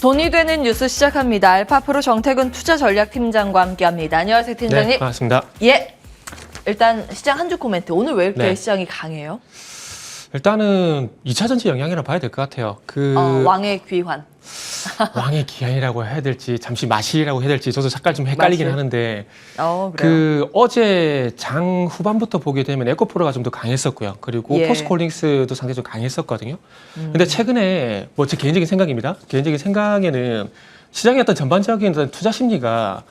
돈이 되는 뉴스 시작합니다. 알파프로 정태근 투자전략팀장과 함께합니다. 안녕하세요, 팀장님. 네, 반갑습니다. 예. 일단 시장 한 주 코멘트. 오늘 왜 이렇게 네. 시장이 강해요? 일단은 2차 전지 영향이라 봐야 될 것 같아요. 왕의 귀환. 왕의 기한이라고 해야 될지 잠시 마실이라고 해야 될지 저도 잠깐 좀 헷갈리긴 마실. 하는데 그래요. 어제 장 후반부터 보게 되면 에코프로가 좀 더 강했었고요. 그리고 예. 포스코홀딩스도 상당히 좀 강했었거든요. 근데 최근에 뭐 제 개인적인 생각입니다. 개인적인 생각에는 시장의 어떤 전반적인 어떤 투자 심리가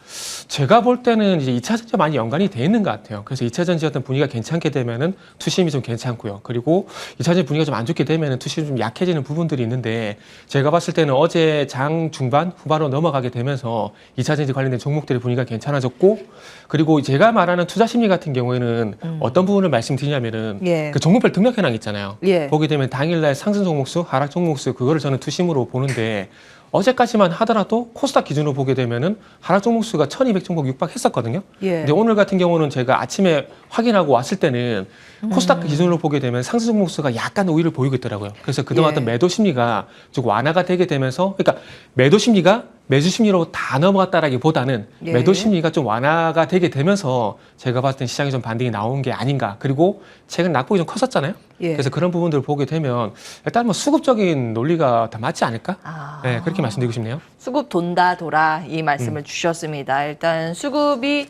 제가 볼 때는 이제 2차 전지와 많이 연관이 돼 있는 것 같아요. 그래서 2차 전지 어떤 분위기가 괜찮게 되면은 투심이 좀 괜찮고요. 그리고 2차 전지 분위기가 좀 안 좋게 되면은 투심이 좀 약해지는 부분들이 있는데 제가 봤을 때는 어제 장 중반 후반으로 넘어가게 되면서 2차 전지 관련된 종목들의 분위기가 괜찮아졌고 그리고 제가 말하는 투자 심리 같은 경우에는 어떤 부분을 말씀드리냐면은 예. 그 종목별 등락 현황 있잖아요. 예. 보게 되면 당일날 상승 종목수, 하락 종목수 그거를 저는 투심으로 보는데 어제까지만 하더라도 코스닥 기준으로 보게 되면은 하락 종목수가 1200 종목 육박했었거든요. 예. 근데 오늘 같은 경우는 제가 아침에 확인하고 왔을 때는 코스닥 기준으로 보게 되면 상승 종목수가 약간 우위를 보이고 있더라고요. 그래서 그동안 예. 어떤 매도 심리가 좀 완화가 되게 되면서 그러니까 매도 심리가 매수 심리로 다 넘어갔다라기보다는 예. 매도 심리가 좀 완화가 되게 되면서 제가 봤을 때 시장에 좀 반등이 나온 게 아닌가. 그리고 최근 낙폭이 좀 컸었잖아요. 예. 그래서 그런 부분들을 보게 되면 일단 뭐 수급적인 논리가 다 맞지 않을까? 네, 그렇게 말씀드리고 싶네요. 수급 돈다 돌아 이 말씀을 주셨습니다. 일단 수급이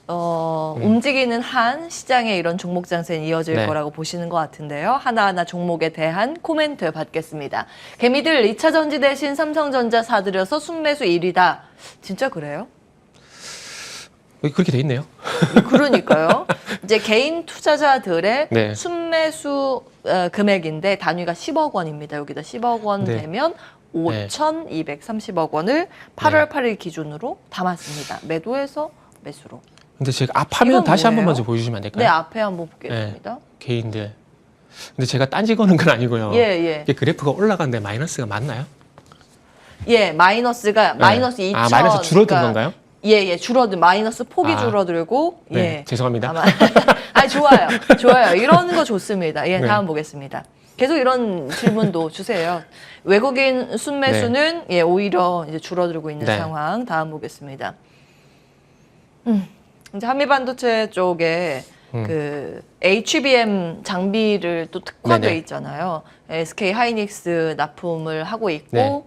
움직이는 한 시장의 이런 종목 장세는 이어질 네. 거라고 보시는 것 같은데요. 하나하나 종목에 대한 코멘트 받겠습니다. 개미들 2차 전지 대신 삼성전자 사들여서 순매수 1위다. 진짜 그래요? 그렇게 돼 있네요. 그러니까요. 이제 개인 투자자들의 네. 순매수 금액인데 단위가 10억 원입니다. 여기다 10억 원 네. 되면 5,230억 원을 8월 8일 기준으로 담았습니다. 매도해서 매수로. 근데 제가 앞 화면 이건 다시 한 뭐예요? 번만 좀 보여주시면 안 될까요? 네, 앞에 한번 보겠습니다. 개인들. 근데 제가 딴지 거는 건 아니고요. 예. 이게 그래프가 올라가는데 마이너스가 맞나요? 예, 마이너스가 마이너스 2천. 아, 마이너스 줄어든 건가요? 예, 줄어든 마이너스 폭이 아. 줄어들고 네, 예. 죄송합니다. 좋아요. 이런 거 좋습니다. 예, 네. 다음 보겠습니다. 계속 이런 질문도 주세요. 외국인 순매수는 예, 오히려 이제 줄어들고 있는 네. 상황. 다음 보겠습니다. 이제 한미반도체 쪽에 그 HBM 장비를 또 특화돼 네네. 있잖아요. SK 하이닉스 납품을 하고 있고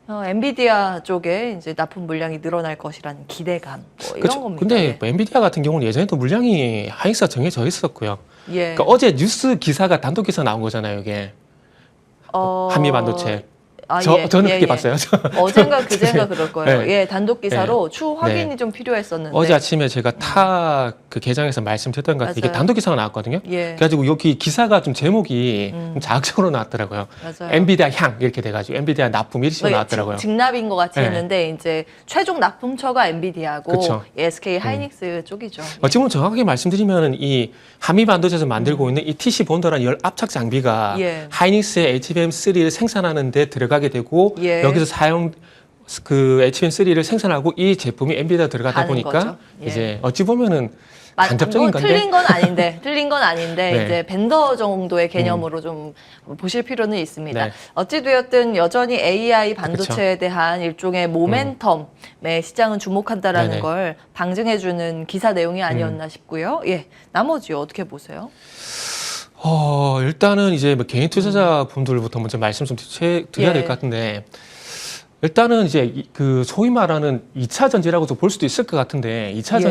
네. 엔비디아 쪽에 이제 납품 물량이 늘어날 것이라는 기대감 뭐 이런 그쵸. 겁니다. 근데 예. 뭐 엔비디아 같은 경우는 예전에도 물량이 하이닉스가 정해져 있었고요. 예. 그러니까 어제 뉴스 기사가 단독 기사 나온 거잖아요, 이게. 한미 반도체. 저는 그렇게 봤어요. 어젠가 그젠가 그럴 거예요. 네. 예, 단독 기사로 네. 추후 확인이 좀 필요했었는데. 어제 아침에 제가 그 계정에서 말씀드렸던 것 같아요. 이게 맞아요. 단독 기사가 나왔거든요. 예. 그래가지고 여기 기사가 좀 제목이 좀 자극적으로 나왔더라고요. 맞아요. 엔비디아 향 이렇게 돼가지고 엔비디아 납품 이런 식으로 나왔더라고요. 직납인 것 같이 네. 했는데 이제 최종 납품처가 엔비디아고 그쵸. SK 하이닉스 쪽이죠. 어찌 보면 정확하게 말씀드리면 이 한미 반도체에서 만들고 있는 이 TC 본더라는 열 압착 장비가 예. 하이닉스의 HBM3를 생산하는 데 들어가게 되고 예. 여기서 사용 그 HBM3를 생산하고 이 제품이 엔비디아 들어가다 가는 보니까 거죠. 예. 이제 어찌 보면은 간접적인 건데 틀린 건 아닌데 네. 이제 벤더 정도의 개념으로 좀 보실 필요는 있습니다. 네. 어찌되었든 여전히 AI 반도체에 대한 일종의 모멘텀에 시장은 주목한다라는 네네. 걸 방증해주는 기사 내용이 아니었나 싶고요. 예, 나머지 어떻게 보세요? 일단은 이제 뭐 개인 투자자 분들부터 먼저 말씀 좀 드려야 될 것 같은데 일단은 이제 그 소위 말하는 2차 전지라고도 볼 수도 있을 것 같은데 2차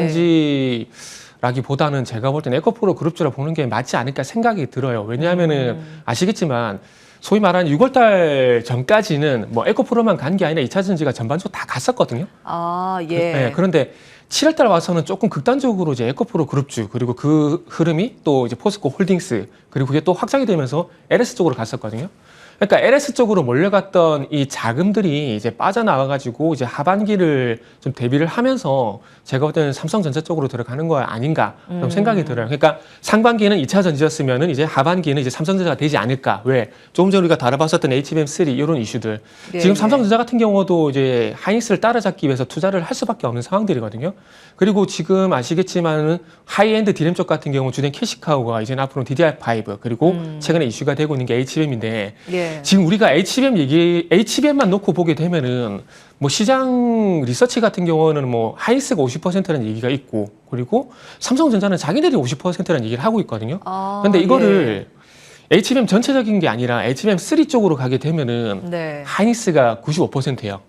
전지라기보다는 제가 볼 때는 에코프로 그룹주라 보는 게 맞지 않을까 생각이 들어요. 왜냐하면은 아시겠지만 소위 말하는 6월달 전까지는 뭐 에코프로만 간 게 아니라 2차 전지가 전반적으로 다 갔었거든요. 아, 예. 네, 그런데 7월달 와서는 조금 극단적으로 이제 에코프로 그룹주 그리고 그 흐름이 또 이제 포스코 홀딩스 그리고 그게 또 확장이 되면서 LS 쪽으로 갔었거든요. 그러니까 LS 쪽으로 몰려갔던 이 자금들이 이제 빠져나와가지고 이제 하반기를 좀 대비를 하면서 제가 볼 때는 삼성전자 쪽으로 들어가는 거 아닌가 좀 생각이 들어요. 그러니까 상반기에는 2차 전지였으면은 이제 하반기에는 이제 삼성전자가 되지 않을까. 왜? 조금 전에 우리가 다뤄봤었던 HBM3 이런 이슈들. 예, 지금 삼성전자 같은 경우도 이제 하이닉스를 따라잡기 위해서 투자를 할 수밖에 없는 상황들이거든요. 그리고 지금 아시겠지만은 하이엔드 디램 쪽 같은 경우 주된 캐시카우가 이제 앞으로 DDR5 그리고 최근에 이슈가 되고 있는 게 HBM인데 예. 예. 지금 우리가 HBM만 놓고 보게 되면은 뭐 시장 리서치 같은 경우는 뭐 하이닉스가 50%라는 얘기가 있고 그리고 삼성전자는 자기들이 50%라는 얘기를 하고 있거든요. 근데 이거를 HBM 전체적인 게 아니라 HBM3 쪽으로 가게 되면은 네. 하이닉스가 95%예요.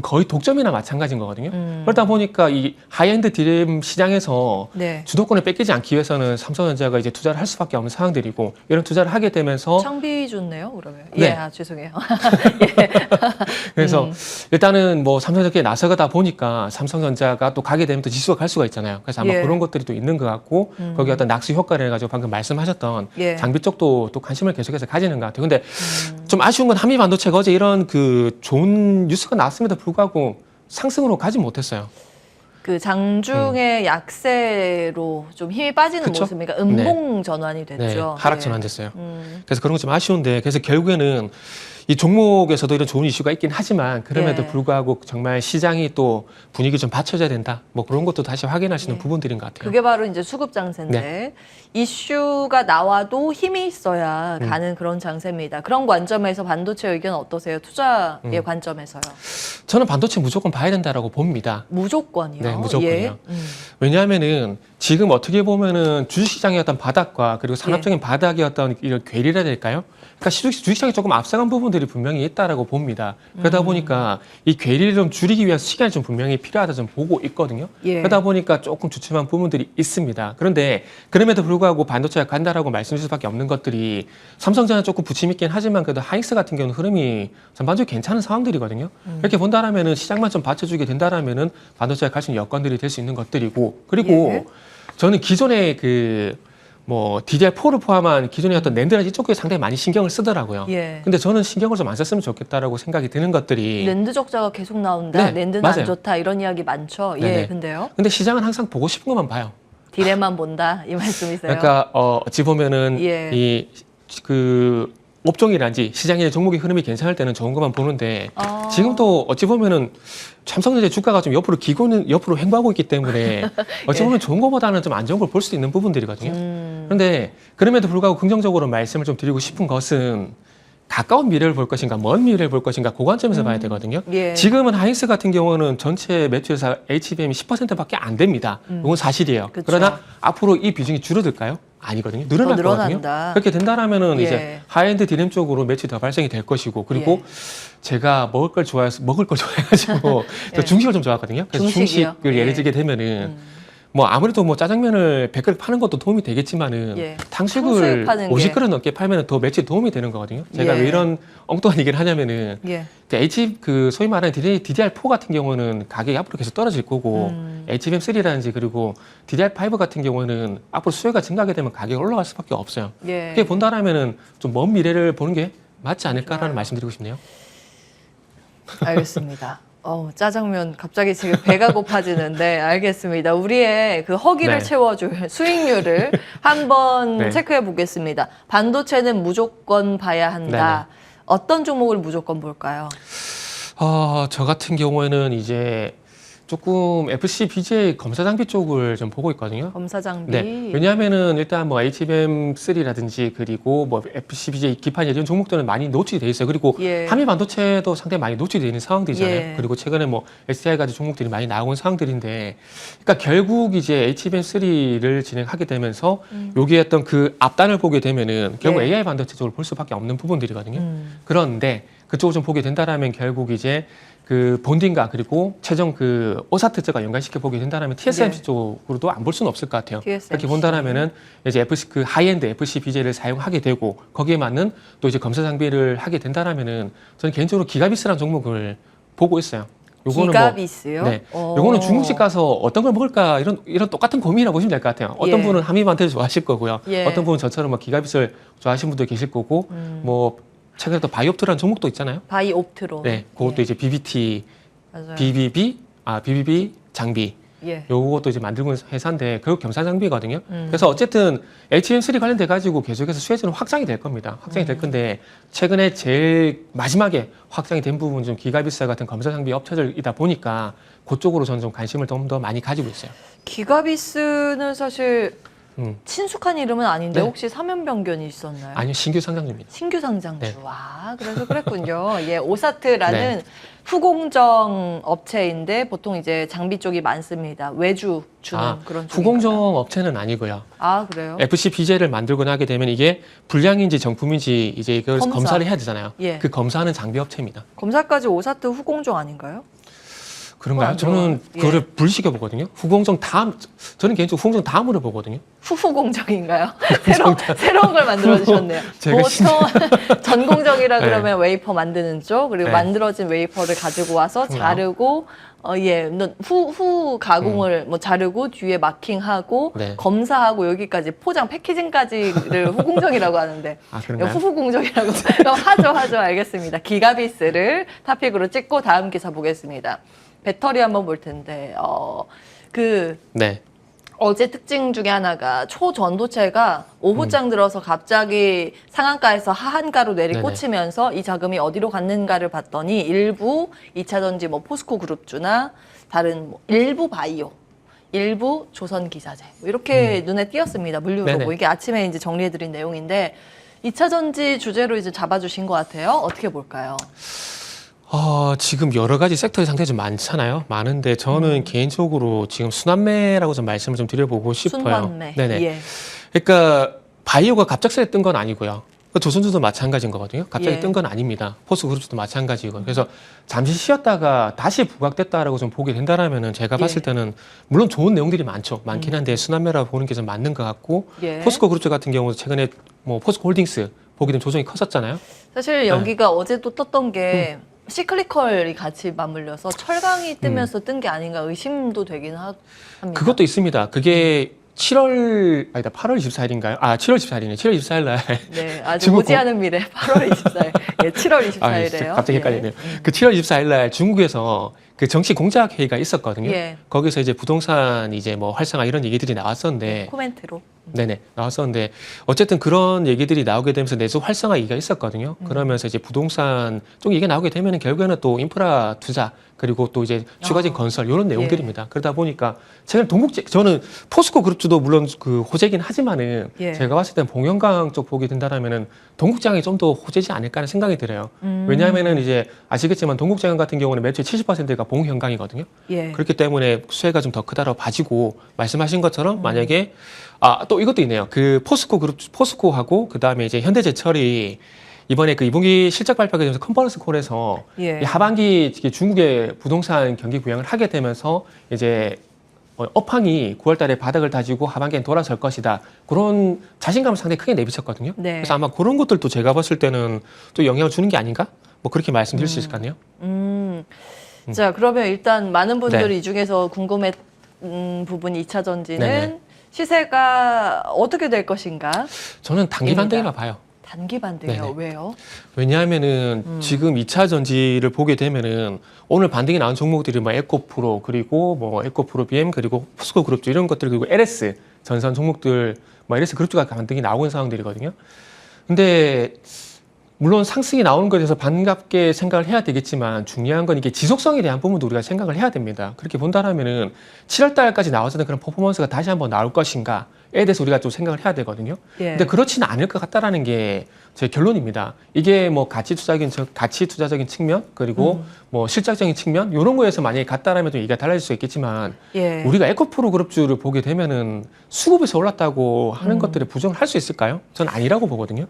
거의 독점이나 마찬가지인 거거든요. 그러다 보니까 이 하이엔드 디램 시장에서 네. 주도권을 뺏기지 않기 위해서는 삼성전자가 이제 투자를 할 수밖에 없는 상황들이고 이런 투자를 하게 되면서 창비 좋네요, 그러면. 네. 예, 아, 죄송해요. 그래서 일단은 뭐 삼성전자에 나서다 보니까 삼성전자가 또 가게 되면 또 지수가 갈 수가 있잖아요. 그래서 아마 예. 그런 것들이 또 있는 것 같고 거기 어떤 낙수 효과를 해가지고 방금 말씀하셨던 예. 장비 쪽도 또 관심을 계속해서 가지는 것 같아요. 근데 좀 아쉬운 건 한미 반도체가 어제 이런 그 좋은 뉴스가 나왔음에도 불구하고 상승으로 가지 못했어요. 그 장중의 약세로 좀 힘이 빠지는 그쵸? 모습이니까 음봉 전환이 됐죠. 네, 하락 예. 전환됐어요. 그래서 그런 거 좀 아쉬운데 그래서 결국에는 이 종목에서도 이런 좋은 이슈가 있긴 하지만 그럼에도 예. 불구하고 정말 시장이 또 분위기 좀 받쳐줘야 된다. 뭐 그런 것도 다시 확인할 수 있는 예. 부분들인 것 같아요. 그게 바로 이제 수급 장세인데 네. 이슈가 나와도 힘이 있어야 가는 그런 장세입니다. 그런 관점에서 반도체 의견 어떠세요? 투자의 관점에서요. 저는 반도체 무조건 봐야 된다라고 봅니다. 무조건이요. 네, 무조건이요. 예. 왜냐하면은 지금 어떻게 보면은 주식시장의 어떤 바닥과 그리고 예. 산업적인 바닥의 어떤 이런 괴리라 될까요? 그러니까 주식시장이 조금 앞서간 부분들이 분명히 있다라고 봅니다. 그러다 보니까 이 괴리를 좀 줄이기 위해서 시간이 좀 분명히 필요하다 좀 보고 있거든요. 예. 그러다 보니까 조금 주춤한 부분들이 있습니다. 그런데 그럼에도 불구하고 반도체가 간다라고 말씀드릴 수밖에 없는 것들이 삼성전자 조금 부침 있긴 하지만 그래도 하이닉스 같은 경우는 흐름이 전반적으로 괜찮은 상황들이거든요. 이렇게 본다라면은 시장만 좀 받쳐주게 된다라면은 반도체가 갈 수 있는 여건들이 될 수 있는 것들이고 그리고 예. 저는 기존의 그 뭐 DDR4를 포함한 기존의 어떤 낸드라지 이쪽에 상당히 많이 신경을 쓰더라고요. 예. 근데 저는 신경을 좀 안 썼으면 좋겠다라고 생각이 드는 것들이 랜드 적자가 계속 나온다. 네, 랜드는 맞아요. 안 좋다. 이런 이야기 많죠. 예. 네네. 근데요. 근데 시장은 항상 보고 싶은 것만 봐요. 디레만 본다. 이 말씀이세요? 그러니까 어찌 보면은 예. 이 그 업종이란지 시장의 종목의 흐름이 괜찮을 때는 좋은 것만 보는데 아. 지금도 어찌 보면은 삼성전자 주가가 좀 옆으로 횡보하고 있기 때문에 어찌 보면 좋은 것보다는 좀 안 좋은 걸 볼 수도 있는 부분들이거든요. 그런데 그럼에도 불구하고 긍정적으로 말씀을 좀 드리고 싶은 것은 가까운 미래를 볼 것인가 먼 미래를 볼 것인가 그 관점에서 봐야 되거든요. 예. 지금은 하이닉스 같은 경우는 전체 매출에서 HBM이 10%밖에 안 됩니다. 이건 사실이에요. 그쵸. 그러나 앞으로 이 비중이 줄어들까요? 아니거든요. 늘어날 더 거거든요. 늘어난다. 그렇게 된다라면은 예. 이제 하이엔드 디램 쪽으로 매출이 더 발생이 될 것이고 그리고 제가 먹을 걸 좋아해가지고 예. 저 중식을 좀 좋아하거든요. 그래서 중식이요? 중식을 예를 예. 들게 되면은 뭐 아무래도 뭐 짜장면을 100그릇 파는 것도 도움이 되겠지만은 예. 탕수육을 탕수육 파는 게. 50그릇 넘게 팔면 더 매출에 도움이 되는 거거든요. 제가 예. 왜 이런 엉뚱한 얘기를 하냐면은 예. 그 소위 말하는 DDR4 같은 경우는 가격이 앞으로 계속 떨어질 거고 HBM3라든지 그리고 DDR5 같은 경우는 앞으로 수요가 증가하게 되면 가격이 올라갈 수밖에 없어요. 예. 그렇게 본다라면은 좀 먼 미래를 보는 게 맞지 않을까라는 좋아요. 말씀드리고 싶네요. 알겠습니다. 짜장면 갑자기 지금 배가 고파지는데 알겠습니다. 우리의 그 허기를 네. 채워줄 수익률을 한번 네. 체크해 보겠습니다. 반도체는 무조건 봐야 한다. 네네. 어떤 종목을 무조건 볼까요? 저 같은 경우에는 이제 조금 FC, BJ 검사 장비 쪽을 좀 보고 있거든요. 검사 장비. 네. 왜냐하면은 일단 뭐 HBM3라든지 그리고 뭐 FC, BJ 기판 이런 종목들은 많이 노출이 돼 있어요. 그리고 예. 한미 반도체도 상당히 많이 노출이 되어 있는 상황들이잖아요. 예. 그리고 최근에 뭐 SDI 같은 종목들이 많이 나오는 상황들인데, 그러니까 결국 이제 HBM3를 진행하게 되면서 여기에 어떤 그 앞단을 보게 되면은 결국 예. AI 반도체 쪽을 볼 수밖에 없는 부분들이거든요. 그런데 그쪽을 좀 보게 된다라면 결국 이제 그 본딩과 그리고 최종 그 오사트제가 연관시켜 보게 된다면 TSMC 네. 쪽으로도 안 볼 수는 없을 것 같아요. TSMC. 그렇게 본다면은 이제 그 하이엔드 FC BJ를 사용하게 되고 거기에 맞는 또 이제 검사 장비를 하게 된다면은 저는 개인적으로 기가비스라는 종목을 보고 있어요. 요거는 기가비스요? 네. 요거는 중국집 가서 어떤 걸 먹을까 이런 똑같은 고민이라고 보시면 될 것 같아요. 어떤 예. 분은 한미반도를 좋아하실 거고요. 예. 어떤 분은 저처럼 뭐 기가비스를 좋아하시는 분도 계실 거고 뭐 최근에 또 바이옵트라는 종목도 있잖아요. 바이옵트로. 네, 그것도 예. 이제 BBT, 맞아요. BBB 장비. 예. 요것도 이제 만들고 있는 회사인데 결국 겸사 장비거든요. 그래서 어쨌든 HBM3 관련돼 가지고 계속해서 수혜주는 확장이 될 겁니다. 확장이 될 건데 최근에 제일 마지막에 확장이 된 부분 좀 기가비스 같은 검사 장비 업체들이다 보니까 그쪽으로 저는 좀 관심을 좀 더 많이 가지고 있어요. 기가비스는 사실 친숙한 이름은 아닌데 네. 혹시 사면 변경이 있었나요? 아니요, 신규 상장입니다. 신규 상장주. 네. 와, 그래서 그랬군요. 예, 오사트라는 네. 후공정 업체인데 보통 이제 장비 쪽이 많습니다. 외주 주는 그런 쪽인가요? 후공정 업체는 아니고요. 아, 그래요? FC BJ를 만들거나 하게 되면 이게 불량인지 정품인지 이제 이걸 검사. 검사를 해야 되잖아요. 예. 그 검사하는 장비 업체입니다. 검사까지 오사트 후공정 아닌가요? 그런가요? 안 저는 들어가요. 그거를 예. 불시켜 보거든요. 후공정 다음, 저는 개인적으로 후공정 다음으로 보거든요. 후후공정인가요? 새로운 걸 만들어 주셨네요. 제가 보통 전공정이라 네. 그러면 웨이퍼 만드는 쪽, 그리고 네. 만들어진 웨이퍼를 가지고 와서 그래요? 자르고 후 가공을 뭐 자르고 뒤에 마킹하고 네. 검사하고 여기까지 포장 패키징까지를 후공정이라고 하는데 아, 그런가요? 후후공정이라고 하죠. 알겠습니다. 기가비스를 타픽으로 찍고 다음 기사 보겠습니다. 배터리 한번 볼 텐데 네. 어제 특징 중에 하나가 초전도체가 오후장 들어서 갑자기 상한가에서 하한가로 내리꽂히면서 이 자금이 어디로 갔는가를 봤더니 일부 2차전지 뭐 포스코 그룹주나 다른 뭐 일부 바이오, 일부 조선기사제 이렇게 눈에 띄었습니다. 물류로고 네네. 이게 아침에 이제 정리해드린 내용인데 2차전지 주제로 이제 잡아주신 것 같아요. 어떻게 볼까요? 지금 여러 가지 섹터의 상태가 좀 많잖아요. 많은데 저는 개인적으로 지금 순환매라고 좀 말씀을 좀 드려보고 싶어요. 순환매. 네네. 예. 그러니까 바이오가 갑작스레 뜬 건 아니고요. 조선주도 마찬가지인 거거든요. 갑자기 예. 뜬 건 아닙니다. 포스그룹도 마찬가지고. 그래서 잠시 쉬었다가 다시 부각됐다라고 좀 보게 된다라면은 제가 봤을 예. 때는 물론 좋은 내용들이 많죠. 많긴 한데 순환매라고 보는 게 좀 맞는 것 같고 예. 포스코 그룹주 같은 경우도 최근에 뭐 포스코 홀딩스 보게 되면 조정이 컸었잖아요. 사실 여기가 어제도 떴던 게 시클리컬이 같이 맞물려서 철강이 뜨면서 뜬 게 아닌가 의심도 되긴 합니다. 그것도 있습니다. 그게 7월, 아니다, 8월 24일인가요? 7월 24일이네. 7월 24일 날. 네, 아주 중국 오지 않은 미래 8월 24일, 예, 7월 24일에요. 갑자기 헷갈리네요. 그 7월 24일 날 중국에서 그 정치 공작 회의가 있었거든요. 예. 거기서 이제 부동산 이제 뭐 활성화 이런 얘기들이 나왔었는데, 코멘트로. 네네, 나왔었는데, 어쨌든 그런 얘기들이 나오게 되면서 내수 활성화 얘기가 있었거든요. 그러면서 이제 부동산 쪽 얘기가 나오게 되면 결국에는 또 인프라 투자, 그리고 또 이제 추가적인 건설, 이런 내용들입니다. 그러다 보니까, 최근 저는 포스코 그룹주도 물론 그 호재긴 하지만은, 예. 제가 봤을 땐 봉영강 쪽 보게 된다라면은, 동국장이 좀 더 호재지 않을까 하는 생각이 들어요. 왜냐하면은 이제 아시겠지만 동국장 같은 경우는 매출 70%가 봉현강이거든요. 예. 그렇기 때문에 수혜가 좀 더 크다라고 봐지고 말씀하신 것처럼 만약에 또 이것도 있네요. 그 포스코 그룹 포스코하고 그다음에 이제 현대제철이 이번에 그 2분기 실적 발표가 되면서 컨퍼런스 콜에서 예. 이 하반기 중국의 부동산 경기 부양을 하게 되면서 이제 업황이 9월 달에 바닥을 다지고 하반기엔 돌아설 것이다. 그런 자신감을 상당히 크게 내비쳤거든요. 네. 그래서 아마 그런 것들도 제가 봤을 때는 또 영향을 주는 게 아닌가? 뭐 그렇게 말씀드릴 수 있을 것 같네요. 자, 그러면 일단 많은 분들이 네. 이 중에서 궁금했던 부분이 2차 전지는 네네. 시세가 어떻게 될 것인가? 저는 단기 입니다. 반등이라 봐요. 단기 반등이요. 네네. 왜요? 왜냐하면은 지금 2차 전지를 보게 되면은 오늘 반등이 나온 종목들이 뭐 에코프로 그리고 뭐 에코프로 BM 그리고 포스코 그룹주 이런 것들 그리고 LS 전산 종목들 뭐 LS 그룹주가 반등이 나오는 상황들이거든요. 근데 물론 상승이 나오는 것에 대해서 반갑게 생각을 해야 되겠지만 중요한 건 이게 지속성에 대한 부분도 우리가 생각을 해야 됩니다. 그렇게 본다라면은 7월 달까지 나왔었던 그런 퍼포먼스가 다시 한번 나올 것인가에 대해서 우리가 좀 생각을 해야 되거든요. 예. 근데 그렇지는 않을 것 같다라는 게 제 결론입니다. 이게 뭐 가치 투자적인 측면 그리고 뭐 실적적인 측면 이런 거에서 만약에 갔다라면 좀 얘기가 달라질 수 있겠지만 예. 우리가 에코프로 그룹주를 보게 되면은 수급에서 올랐다고 하는 것들을 부정을 할 수 있을까요? 전 아니라고 보거든요.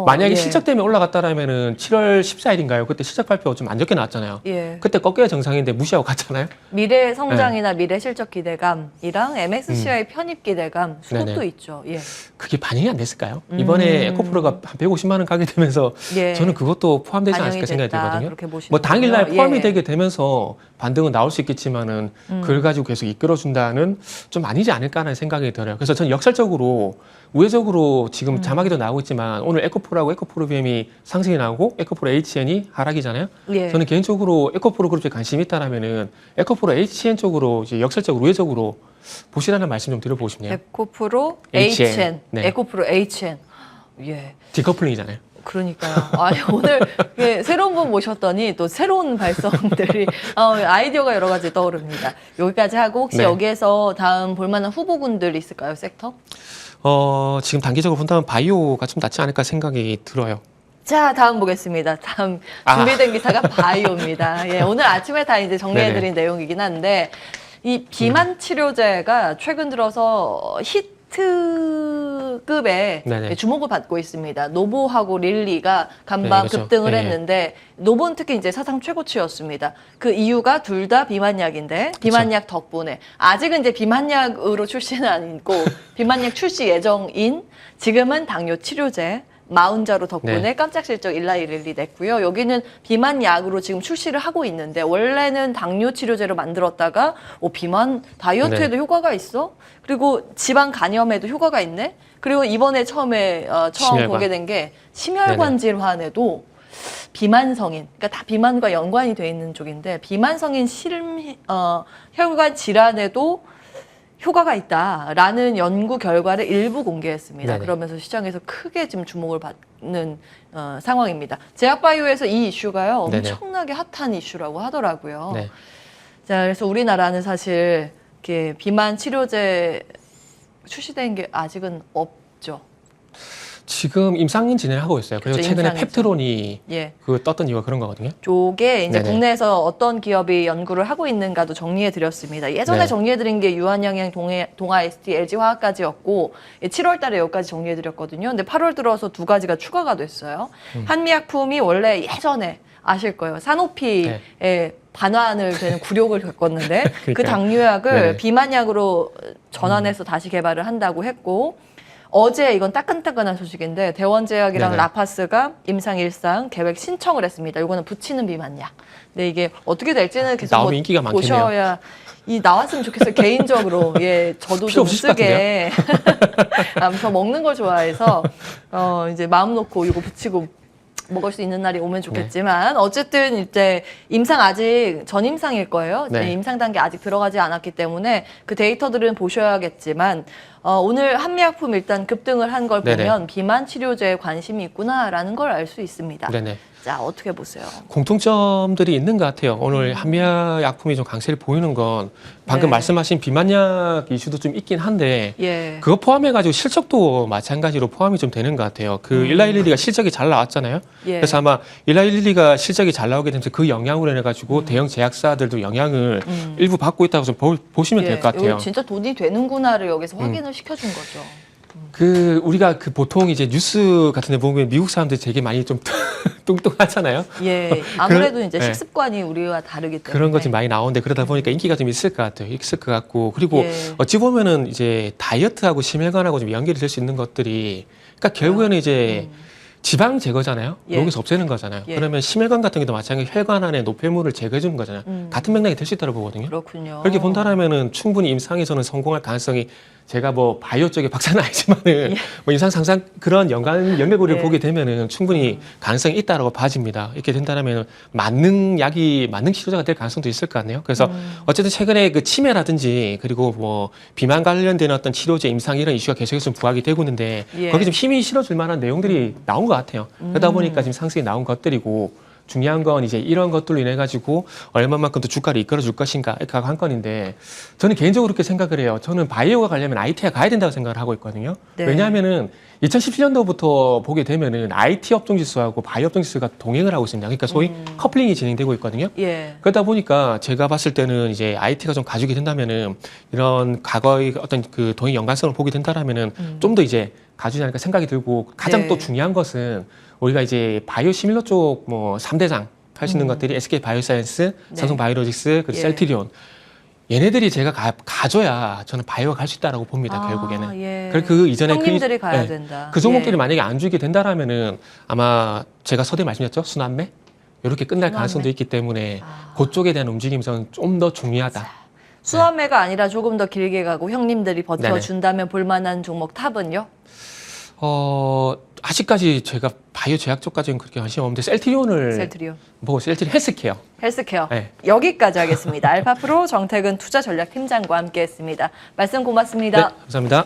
만약에 예. 실적 때문에 올라갔다라면은 7월 14일인가요? 그때 실적 발표가 좀 안 좋게 나왔잖아요. 예. 그때 꺾여야 정상인데 무시하고 갔잖아요. 미래 성장이나 미래 실적 기대감이랑 MSCI 편입 기대감 수급도 네네. 있죠. 예. 그게 반영이 안 됐을까요? 이번에 에코프로가 한 150만 원 가게 되면서 예. 저는 그것도 포함되지 반영이 않을까 생각이 됐다. 들거든요. 그렇게 보시는군요. 뭐 당일날 포함이 예. 되게 되면서 반등은 나올 수 있겠지만은 그걸 가지고 계속 이끌어준다는 좀 아니지 않을까 하는 생각이 들어요. 그래서 저는 역설적으로 우회적으로 지금 자막에도 나오고 있지만 오늘 에코프로하고 에코프로 BM이 상승이 나오고 에코프로 HN이 하락이잖아요. 예. 저는 개인적으로 에코프로 그룹에 관심이 있다라면은 에코프로 HN 쪽으로 이제 역설적으로 우회적으로 보시라는 말씀 좀 드려보고 싶네요. 에코프로 HN. HN. 네. 에코프로 HN. 예. 디커플링이잖아요. 그러니까요. 아니, 오늘 예, 새로운 분 모셨더니 또 새로운 발성들이 아이디어가 여러 가지 떠오릅니다. 여기까지 하고 혹시 네. 여기에서 다음 볼만한 후보군들 있을까요, 섹터? 지금 단기적으로 본다면 바이오가 좀 낫지 않을까 생각이 들어요. 자, 다음 보겠습니다. 다음 준비된 기사가 바이오입니다. 예, 오늘 아침에 다 이제 정리해드린 내용이긴 한데, 이 비만 치료제가 최근 들어서 히트급의 네네. 주목을 받고 있습니다. 노보하고 릴리가 간밤 네, 그렇죠. 급등을 네. 했는데, 노보는 특히 이제 사상 최고치였습니다. 그 이유가 둘 다 비만약인데, 비만약 덕분에 아직은 이제 비만약으로 출시는 아니고 비만약 출시 예정인 지금은 당뇨 치료제 마운자로 덕분에 네. 깜짝 실적 일라이릴리 냈고요. 여기는 비만 약으로 지금 출시를 하고 있는데 원래는 당뇨 치료제로 만들었다가 비만 다이어트에도 네. 효과가 있어? 그리고 지방 간염에도 효과가 있네? 그리고 이번에 처음 심혈관. 보게 된 게 심혈관 질환에도 비만성인, 그러니까 다 비만과 연관이 돼 있는 쪽인데 비만성인 혈관 질환에도 효과가 있다라는 연구 결과를 일부 공개했습니다. 네네. 그러면서 시장에서 크게 지금 주목을 받는 상황입니다. 제약바이오에서 이 이슈가요 네네. 엄청나게 핫한 이슈라고 하더라고요. 네. 자, 그래서 우리나라는 사실 이렇게 비만 치료제 출시된 게 아직은 없죠. 지금 임상 진행을 하고 있어요. 그리고 그렇죠, 최근에 임상이죠. ペプ론이 예. 그 떴던 이유가 그런 거거든요. 쪽에 이제 네네. 국내에서 어떤 기업이 연구를 하고 있는가도 정리해 드렸습니다. 예전에 네. 정리해 드린 게 유한양행, 동아 ST, LG 화학까지였고 7월 달에 여기까지 정리해 드렸거든요. 근데 8월 들어서 두 가지가 추가가 됐어요. 한미약품이 원래 예전에 아실 거예요. 사노피의 반환을 되는 굴욕을 겪었는데 그 그러니까요. 당뇨약을 네네. 비만약으로 전환해서 다시 개발을 한다고 했고 어제 이건 따끈따끈한 소식인데 대원제약이랑 네네. 라파스가 임상 1상 계획 신청을 했습니다. 이거는 붙이는 비만약. 근데 이게 어떻게 될지는 계속 나오면 인기가 많겠네요. 보셔야 나왔으면 좋겠어요. 개인적으로 예 저도 필요 좀 없으실 것 쓰게 저 먹는 걸 좋아해서 이제 마음 놓고 이거 붙이고 먹을 수 있는 날이 오면 좋겠지만 어쨌든 이제 임상 아직 전임상일 거예요. 네. 임상 단계 아직 들어가지 않았기 때문에 그 데이터들은 보셔야겠지만 오늘 한미약품 일단 급등을 한 걸 네네. 보면 비만 치료제에 관심이 있구나라는 걸 알 수 있습니다. 네네. 자, 어떻게 보세요? 공통점들이 있는 것 같아요. 오늘 한미약 약품이 좀 강세를 보이는 건 방금 네. 말씀하신 비만약 이슈도 좀 있긴 한데 예. 그거 포함해가지고 실적도 마찬가지로 포함이 좀 되는 것 같아요. 그 일라일리리가 실적이 잘 나왔잖아요. 예. 그래서 아마 일라일리리가 실적이 잘 나오게 되면서 그 영향으로 인해가지고 대형 제약사들도 영향을 일부 받고 있다고 좀 보시면 될 것 같아요. 이거 진짜 돈이 되는구나를 여기서 확인을 시켜준 거죠. 우리가 보통 이제 뉴스 같은 데 보면 미국 사람들이 되게 많이 좀 뚱뚱하잖아요. 예. 아무래도 그런- 이제 네. 식습관이 우리와 다르기 때문에. 그런 것이 많이 나오는데 그러다 보니까 인기가 좀 있을 것 같아요. 있을 것 같고 그리고 예. 어찌 보면은 이제 다이어트하고 심혈관하고 좀 연결이 될 수 있는 것들이 그러니까 결국에는 이제 지방 제거잖아요. 예. 여기서 없애는 거잖아요. 예. 그러면 심혈관 같은 경우도 마찬가지로 혈관 안에 노폐물을 제거해 주는 거잖아요. 같은 맥락이 될 수 있다고 보거든요. 그렇군요. 그렇게 본다면은 충분히 임상에서는 성공할 가능성이 제가 뭐 바이오 쪽에 박사는 아니지만은 뭐 임상 상상 그런 연결고리를 예. 보게 되면은 충분히 가능성이 있다라고 봐집니다. 이렇게 된다면 맞는 약이 맞는 치료제가 될 가능성도 있을 것 같네요. 그래서 어쨌든 최근에 그 치매라든지 그리고 뭐 비만 관련된 어떤 치료제 임상 이런 이슈가 계속해서 좀 부각이 되고 있는데 예. 거기 좀 힘이 실어줄 만한 내용들이 나온 것 같아요. 그러다 보니까 지금 상승이 나온 것들이고 중요한 건 이제 이런 것들로 인해 가지고 얼마만큼 더 주가를 이끌어 줄 것인가 이렇게 한 건인데 저는 개인적으로 그렇게 생각을 해요. 저는 바이오가 가려면 IT가 가야 된다고 생각을 하고 있거든요. 네. 왜냐하면은 2017년도부터 보게 되면은 IT 업종 지수하고 바이오 업종 지수가 동행을 하고 있습니다. 그러니까 소위 커플링이 진행되고 있거든요. 예. 그러다 보니까 제가 봤을 때는 이제 IT가 좀 가지게 된다면은 이런 과거의 어떤 그 동행 연관성을 보게 된다라면은 좀 더 이제 가주지 않을까 생각이 들고 가장 네. 또 중요한 것은 우리가 이제 바이오 시밀러 쪽 뭐 3대장 할 수 있는 것들이 SK 바이오사이언스, 삼성 바이오로직스, 그리고 예. 셀트리온. 얘네들이 제가 가져야 저는 바이오가 갈 수 있다라고 봅니다. 결국에는. 예. 그리고 그 이전에 형님들이 가야 네. 된다. 그 종목들이 예. 만약에 안 주게 된다라면은 아마 제가 서두에 말씀드렸죠. 순환매 이렇게 끝날 순환매. 가능성도 있기 때문에 아. 그쪽에 대한 움직임은 좀 더 중요하다. 수험회가 아니라 조금 더 길게 가고 형님들이 버텨준다면 볼만한 종목 탑은요? 아직까지 제가 바이오 제약 쪽까지는 그렇게 관심 없는데 셀트리온을 셀트리온. 보고 셀트리온 헬스케어. 헬스케어. 네. 여기까지 하겠습니다. 알파프로 정태근 투자전략팀장과 함께했습니다. 말씀 고맙습니다. 네, 감사합니다.